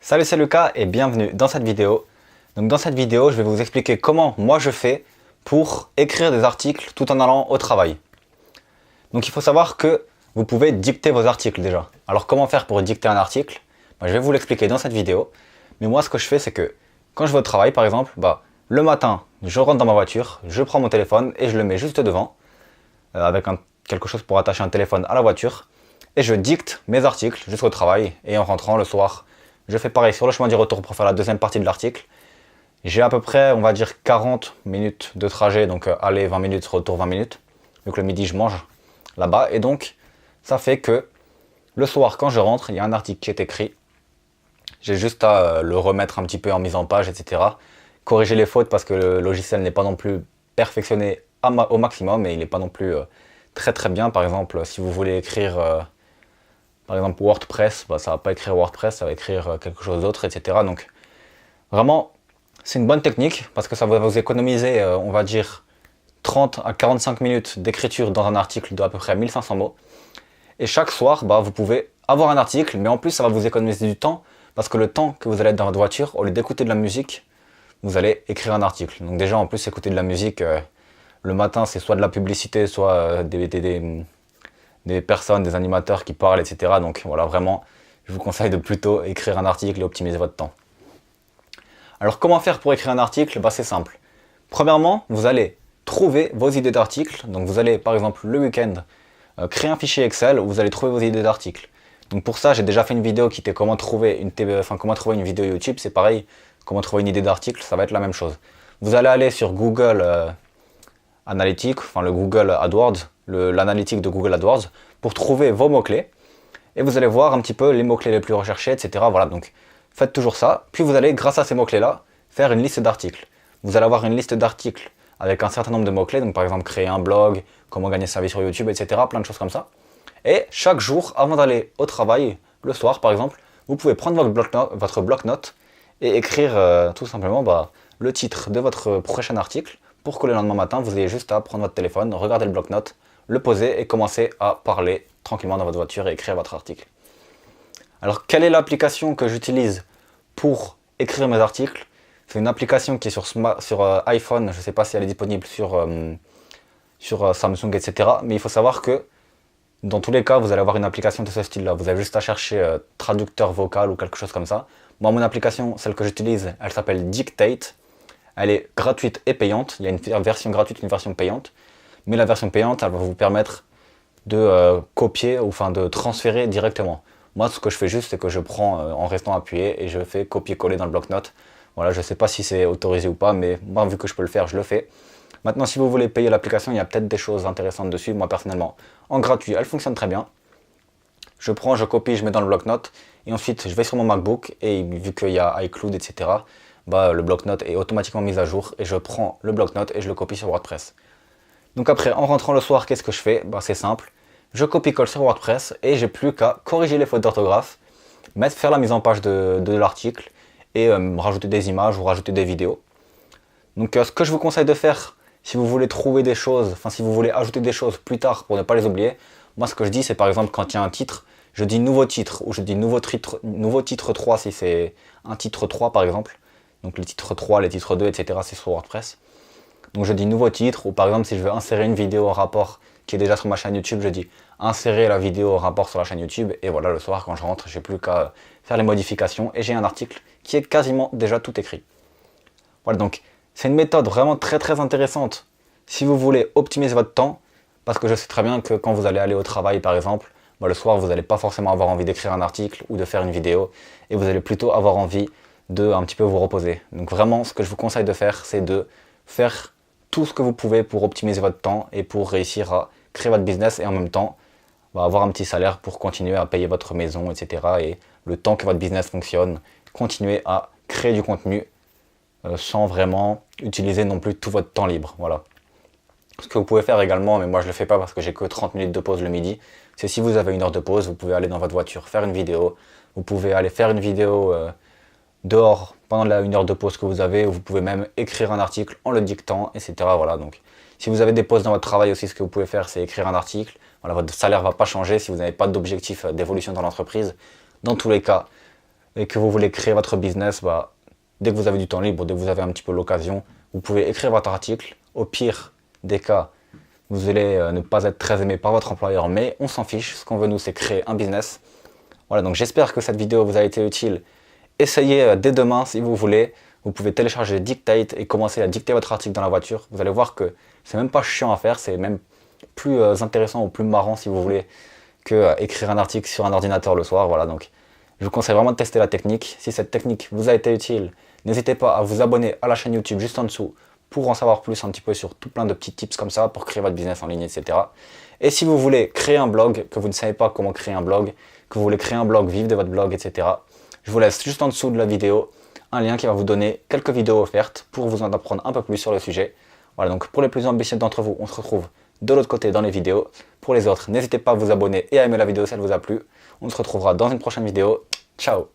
Salut, c'est Lucas et bienvenue dans cette vidéo. Donc dans cette vidéo, je vais vous expliquer comment moi je fais pour écrire des articles tout en allant au travail. Donc il faut savoir que vous pouvez dicter vos articles déjà. Alors comment faire pour dicter un article? Je vais vous l'expliquer dans cette vidéo. Mais moi ce que je fais c'est que quand je vais au travail par exemple, le matin je rentre dans ma voiture, je prends mon téléphone et je le mets juste devant avec quelque chose pour attacher un téléphone à la voiture et je dicte mes articles jusqu'au travail et en rentrant le soir. Je fais pareil sur le chemin du retour pour faire la deuxième partie de l'article. J'ai à peu près, on va dire, 40 minutes de trajet, donc aller 20 minutes, retour 20 minutes, vu que le midi je mange là-bas. Et donc, ça fait que le soir, quand je rentre, il y a un article qui est écrit. J'ai juste à le remettre un petit peu en mise en page, etc. Corriger les fautes parce que le logiciel n'est pas non plus perfectionné au maximum et il n'est pas non plus très très bien. Par exemple, si vous voulez écrire... par exemple WordPress, ça va pas écrire WordPress, ça va écrire quelque chose d'autre, etc. Donc vraiment, c'est une bonne technique parce que ça va vous économiser, on va dire, 30 à 45 minutes d'écriture dans un article de à peu près 1500 mots. Et chaque soir, vous pouvez avoir un article, mais en plus ça va vous économiser du temps parce que le temps que vous allez être dans votre voiture, au lieu d'écouter de la musique, vous allez écrire un article. Donc déjà, en plus, écouter de la musique, le matin, c'est soit de la publicité, soit des personnes, des animateurs qui parlent, etc. Donc voilà, vraiment, je vous conseille de plutôt écrire un article et optimiser votre temps. Alors comment faire pour écrire un article? C'est simple. Premièrement, vous allez trouver vos idées d'articles. Donc vous allez, par exemple, le week-end, créer un fichier Excel où vous allez trouver vos idées d'articles. Donc pour ça, j'ai déjà fait une vidéo qui était comment trouver une vidéo YouTube. C'est pareil, comment trouver une idée d'article, ça va être la même chose. Vous allez aller sur Google Analytics, le Google AdWords, l'analytique de Google AdWords, pour trouver vos mots-clés. Et vous allez voir un petit peu les mots-clés les plus recherchés, etc. Voilà, donc faites toujours ça. Puis vous allez, grâce à ces mots-clés-là, faire une liste d'articles. Vous allez avoir une liste d'articles avec un certain nombre de mots-clés. Donc par exemple, créer un blog, comment gagner sa vie sur YouTube, etc. Plein de choses comme ça. Et chaque jour, avant d'aller au travail, le soir par exemple, vous pouvez prendre votre bloc-notes et écrire tout simplement le titre de votre prochain article pour que le lendemain matin, vous ayez juste à prendre votre téléphone, regarder le bloc-notes, le poser et commencer à parler tranquillement dans votre voiture et écrire votre article. Alors, quelle est l'application que j'utilise pour écrire mes articles? C'est une application qui est sur iPhone, je ne sais pas si elle est disponible sur Samsung, etc. Mais il faut savoir que dans tous les cas, vous allez avoir une application de ce style-là. Vous avez juste à chercher traducteur vocal ou quelque chose comme ça. Moi, mon application, celle que j'utilise, elle s'appelle Dictate. Elle est gratuite et payante. Il y a une version gratuite et une version payante. Mais la version payante, elle va vous permettre de copier ou de transférer directement. Moi, ce que je fais juste, c'est que je prends en restant appuyé et je fais copier-coller dans le bloc-notes. Voilà, je ne sais pas si c'est autorisé ou pas, mais moi, vu que je peux le faire, je le fais. Maintenant, si vous voulez payer l'application, il y a peut-être des choses intéressantes dessus. Moi, personnellement, en gratuit, elle fonctionne très bien. Je prends, je copie, je mets dans le bloc-notes. Et ensuite, je vais sur mon MacBook et vu qu'il y a iCloud, etc., le bloc-notes est automatiquement mis à jour et je prends le bloc-notes et je le copie sur WordPress. Donc après, en rentrant le soir, qu'est-ce que je fais? C'est simple. Je copie-colle sur WordPress et j'ai plus qu'à corriger les fautes d'orthographe, faire la mise en page de l'article et rajouter des images ou rajouter des vidéos. Donc ce que je vous conseille de faire, si vous voulez trouver des choses, si vous voulez ajouter des choses plus tard pour ne pas les oublier, moi ce que je dis c'est par exemple quand il y a un titre, je dis nouveau titre ou je dis nouveau titre 3 si c'est un titre 3 par exemple. Donc les titres 3, les titres 2, etc. c'est sur WordPress. Donc je dis nouveau titre, ou par exemple si je veux insérer une vidéo en rapport qui est déjà sur ma chaîne YouTube, je dis insérer la vidéo en rapport sur la chaîne YouTube, et voilà, le soir quand je rentre, j'ai plus qu'à faire les modifications, et j'ai un article qui est quasiment déjà tout écrit. Voilà, donc c'est une méthode vraiment très très intéressante si vous voulez optimiser votre temps, parce que je sais très bien que quand vous allez aller au travail par exemple, le soir vous n'allez pas forcément avoir envie d'écrire un article ou de faire une vidéo, et vous allez plutôt avoir envie de un petit peu vous reposer. Donc vraiment, ce que je vous conseille de faire, c'est de faire tout ce que vous pouvez pour optimiser votre temps et pour réussir à créer votre business et en même temps avoir un petit salaire pour continuer à payer votre maison, etc. Et le temps que votre business fonctionne, continuer à créer du contenu sans vraiment utiliser non plus tout votre temps libre. Voilà. Ce que vous pouvez faire également, mais moi je ne le fais pas parce que j'ai que 30 minutes de pause le midi, c'est si vous avez une heure de pause, vous pouvez aller dans votre voiture faire une vidéo, vous pouvez aller faire une vidéo dehors pendant une heure de pause que vous avez, ou vous pouvez même écrire un article en le dictant, etc. Voilà, donc si vous avez des pauses dans votre travail aussi, ce que vous pouvez faire, c'est écrire un article. Voilà, votre salaire ne va pas changer si vous n'avez pas d'objectif d'évolution dans l'entreprise. Dans tous les cas, et que vous voulez créer votre business, dès que vous avez du temps libre, dès que vous avez un petit peu l'occasion, vous pouvez écrire votre article. Au pire des cas, vous allez ne pas être très aimé par votre employeur, mais on s'en fiche. Ce qu'on veut nous, c'est créer un business. Voilà, donc j'espère que cette vidéo vous a été utile. Essayez dès demain si vous voulez. Vous pouvez télécharger Dictate et commencer à dicter votre article dans la voiture. Vous allez voir que c'est même pas chiant à faire, c'est même plus intéressant ou plus marrant si vous voulez que écrire un article sur un ordinateur le soir. Voilà, donc je vous conseille vraiment de tester la technique. Si cette technique vous a été utile, n'hésitez pas à vous abonner à la chaîne YouTube juste en dessous pour en savoir plus un petit peu sur tout plein de petits tips comme ça pour créer votre business en ligne, etc. Et si vous voulez créer un blog, que vous ne savez pas comment créer un blog, que vous voulez créer un blog, vivre de votre blog, etc. Je vous laisse juste en dessous de la vidéo un lien qui va vous donner quelques vidéos offertes pour vous en apprendre un peu plus sur le sujet. Voilà, donc pour les plus ambitieux d'entre vous, on se retrouve de l'autre côté dans les vidéos. Pour les autres, n'hésitez pas à vous abonner et à aimer la vidéo si elle vous a plu. On se retrouvera dans une prochaine vidéo. Ciao!